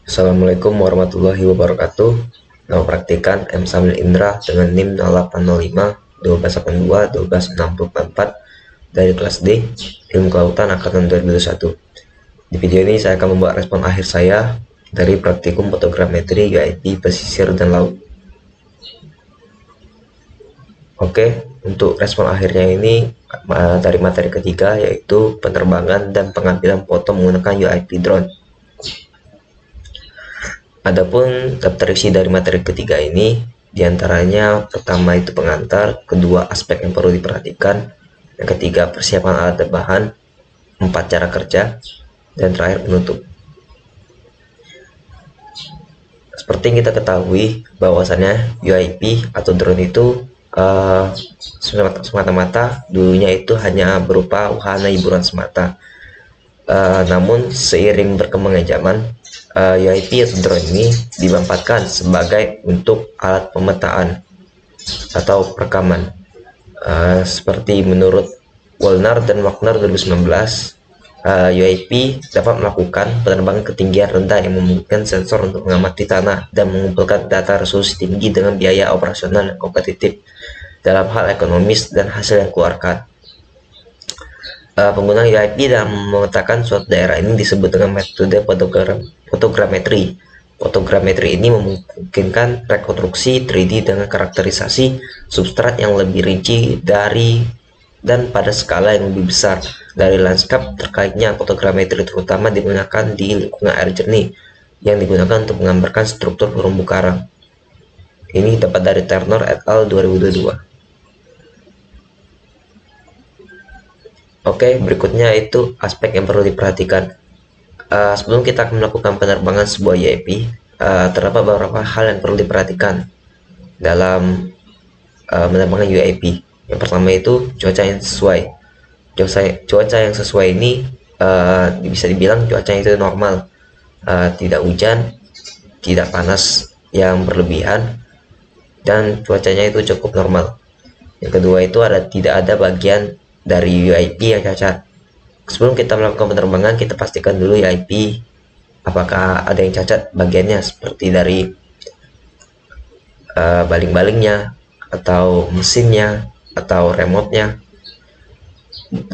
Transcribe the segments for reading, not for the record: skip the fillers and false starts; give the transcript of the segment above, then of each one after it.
Assalamualaikum warahmatullahi wabarakatuh. Nama praktikan M. Samil Indra dengan NIM 0805 1282 12644 dari kelas D Ilmu Kelautan Angkatan 2021. Di video ini saya akan membuat respon akhir saya dari praktikum fotogrametri UIP pesisir dan laut. Oke, untuk respon akhirnya ini dari materi ketiga, yaitu penerbangan dan pengambilan foto menggunakan UIP drone. Adapun daftar isi dari materi ketiga ini, diantaranya pertama itu pengantar, kedua aspek yang perlu diperhatikan, yang ketiga persiapan alat dan bahan, empat cara kerja, dan terakhir penutup. Seperti yang kita ketahui bahwasannya UIP atau drone itu semata-mata dulunya itu hanya berupa wahana hiburan semata. Namun seiring berkembangnya zaman, UIP atau drone ini dimanfaatkan sebagai untuk alat pemetaan atau perekaman. Seperti menurut Wallner dan Wagner 2019, UIP dapat melakukan penerbangan ketinggian rendah yang memungkinkan sensor untuk mengamati tanah dan mengumpulkan data resolusi tinggi dengan biaya operasional yang kompetitif dalam hal ekonomis dan hasil yang dikeluarkan. Penggunaan UIP dalam memetakan suatu daerah ini disebut dengan metode fotogrametri. Fotogrametri ini memungkinkan rekonstruksi 3D dengan karakterisasi substrat yang lebih rinci dan pada skala yang lebih besar dari lanskap. Terkaitnya fotogrametri terutama digunakan di lingkungan air jernih yang digunakan untuk menggambarkan struktur terumbu karang. Ini dapat dari Turner et al. 2022. Oke, berikutnya itu aspek yang perlu diperhatikan. Sebelum kita melakukan penerbangan sebuah UIP, terdapat beberapa hal yang perlu diperhatikan dalam penerbangan UIP. Yang pertama itu cuaca yang sesuai. Cuaca yang sesuai ini bisa dibilang cuacanya itu normal, tidak hujan, tidak panas yang berlebihan, dan cuacanya itu cukup normal. Yang kedua itu tidak ada bagian dari UIP yang cacat. Sebelum kita melakukan penerbangan, kita pastikan dulu UIP apakah ada yang cacat bagiannya, seperti dari baling-balingnya, atau mesinnya, atau remote-nya,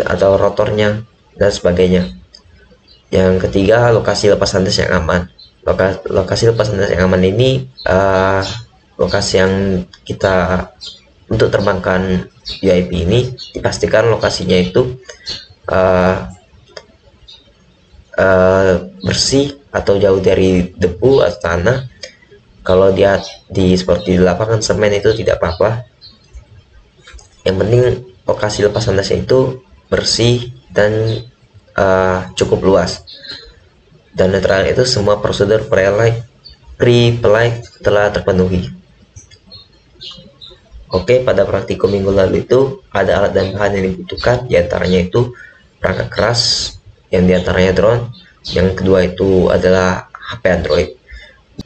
atau rotornya, dan sebagainya. Yang ketiga, lokasi lepas landas yang aman. Lokasi lepas landas yang aman ini lokasi yang kita untuk terbangkan UIP ini dipastikan lokasinya itu bersih atau jauh dari debu atau tanah. Kalau dia seperti di lapangan semen itu tidak apa-apa. Yang penting lokasi lepas landasnya itu bersih dan cukup luas. Dan netral itu semua prosedur pre-flight telah terpenuhi. Oke, pada praktikum minggu lalu itu ada alat dan bahan yang dibutuhkan, diantaranya itu perangkat keras, yang diantaranya drone, yang kedua itu adalah HP Android.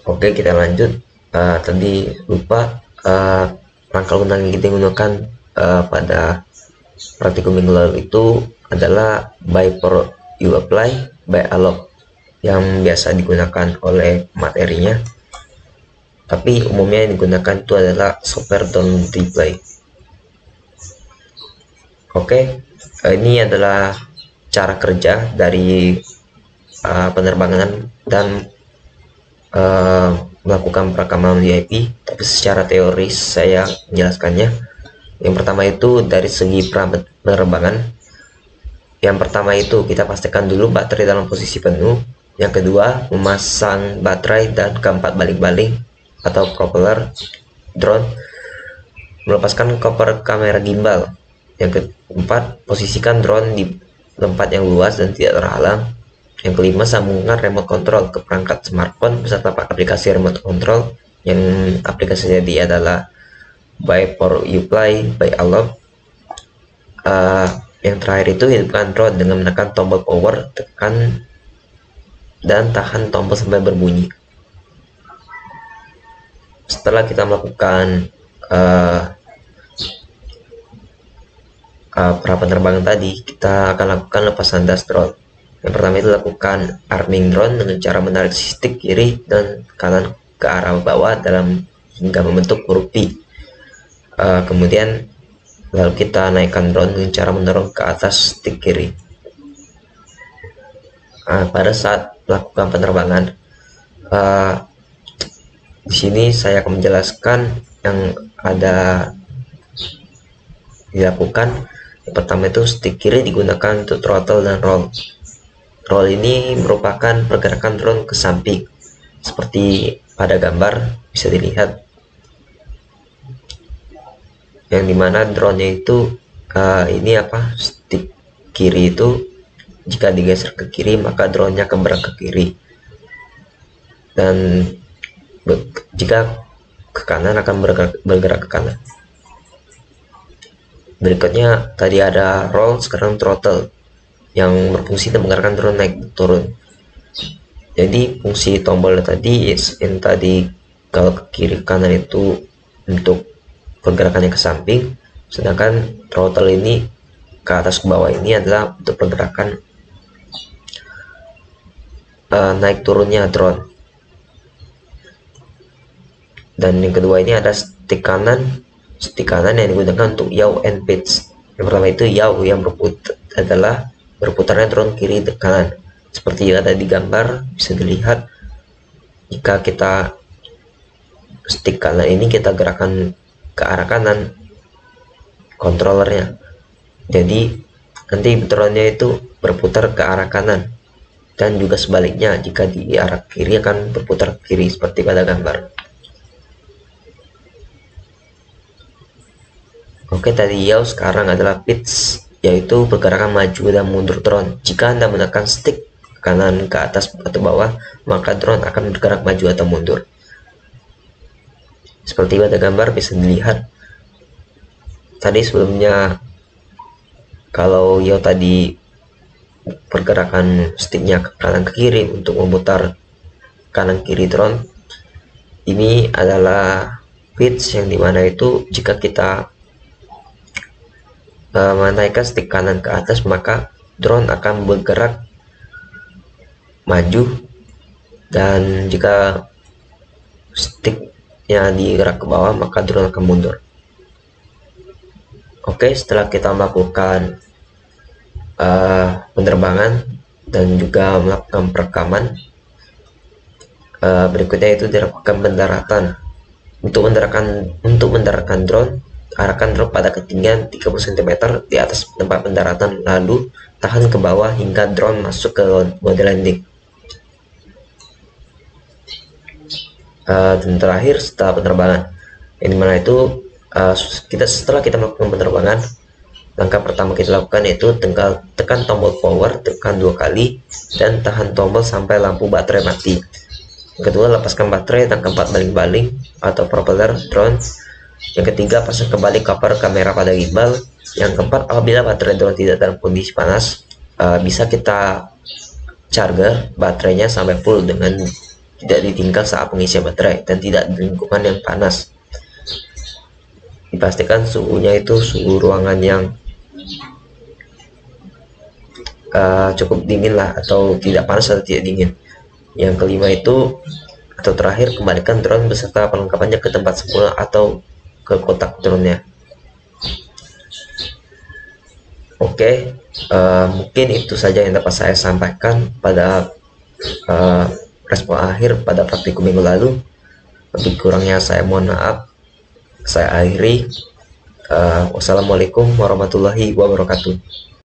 Oke, kita lanjut. Tadi lupa, rangka lunak yang kita gunakan pada praktikum minggu lalu itu adalah by for you apply by alloc, yang biasa digunakan oleh materinya, tapi umumnya yang digunakan itu adalah software download replay. Oke, ini adalah cara kerja dari penerbangan dan melakukan perekaman UIP, tapi secara teoris saya menjelaskannya. Yang pertama itu dari segi penerbangan. Yang pertama itu kita pastikan dulu baterai dalam posisi penuh. Yang kedua, memasang baterai dan keempat baling-baling atau propeller drone, melepaskan koper kamera gimbal. Yang keempat, posisikan drone di tempat yang luas dan tidak terhalang. Yang kelima, sambungkan remote control ke perangkat smartphone beserta aplikasi remote control, yang aplikasinya dia adalah by for you play by alloc. Yang terakhir itu hidupkan drone dengan menekan tombol power, tekan dan tahan tombol sampai berbunyi. Setelah kita melakukan pra penerbangan tadi, kita akan lakukan lepas landas drone. Yang pertama itu lakukan arming drone dengan cara menarik stick kiri dan kanan ke arah bawah dalam hingga membentuk huruf P. Kemudian lalu kita naikkan drone dengan cara mendorong ke atas stick kiri. Pada saat melakukan penerbangan, di sini saya akan menjelaskan yang ada dilakukan. Yang pertama itu stick kiri digunakan untuk throttle dan roll. Roll ini merupakan pergerakan drone ke samping, seperti pada gambar bisa dilihat, yang dimana drone-nya itu stick kiri itu jika digeser ke kiri maka drone-nya akan bergerak ke kiri, dan jika ke kanan akan bergerak ke kanan. Berikutnya tadi ada roll, sekarang throttle yang berfungsi menggerakkan drone naik turun. Jadi fungsi tombol tadi yang tadi kalau ke kiri kanan itu untuk pergerakannya ke samping, sedangkan throttle ini ke atas ke bawah ini adalah untuk pergerakan naik turunnya drone. Dan yang kedua ini ada stick kanan yang digunakan untuk yaw and pitch. Yang pertama itu yaw yang berputarnya drone kiri ke kanan, seperti yang ada di gambar bisa dilihat. Jika kita stick kanan ini kita gerakan ke arah kanan controllernya, jadi nanti drone-nya itu berputar ke arah kanan, dan juga sebaliknya jika di arah kiri akan berputar ke kiri seperti pada gambar. Oke, tadi yaw, sekarang adalah pitch, yaitu pergerakan maju dan mundur drone. Jika Anda menekan stick kanan ke atas atau bawah, maka drone akan bergerak maju atau mundur. Seperti pada gambar bisa dilihat. Tadi sebelumnya kalau yaw tadi pergerakan sticknya ke kanan ke kiri untuk memutar kanan kiri drone, ini adalah pitch yang dimana itu jika kita menaikkan stick kanan ke atas maka drone akan bergerak maju, dan jika sticknya digerak ke bawah maka drone akan mundur. Oke, setelah kita melakukan penerbangan dan juga melakukan perekaman, berikutnya itu dilakukan pendaratan. Untuk mendaratkan drone, arahkan drone pada ketinggian 30 cm di atas tempat pendaratan, lalu tahan ke bawah hingga drone masuk ke mode landing. Dan terakhir setelah penerbangan, yang dimana itu setelah kita melakukan penerbangan, langkah pertama kita lakukan yaitu tekan tombol power, tekan 2 kali dan tahan tombol sampai lampu baterai mati. Yang kedua, lepaskan baterai dan keempat baling-baling atau propeller drone. Yang ketiga, pasang kembali cover kamera pada gimbal. Yang keempat, apabila baterai drone tidak dalam kondisi panas, bisa kita charger baterainya sampai full dengan tidak ditinggal saat pengisian baterai dan tidak di lingkungan yang panas. Dipastikan suhunya itu suhu ruangan yang cukup dingin lah, atau tidak panas atau tidak dingin. Yang kelima itu atau terakhir, kembalikan drone beserta perlengkapannya ke tempat semula atau ke kotak drone-nya. Oke, mungkin itu saja yang dapat saya sampaikan pada respon akhir pada praktikum minggu lalu. Lebih kurangnya saya mohon maaf. Saya akhiri. Wassalamualaikum warahmatullahi wabarakatuh.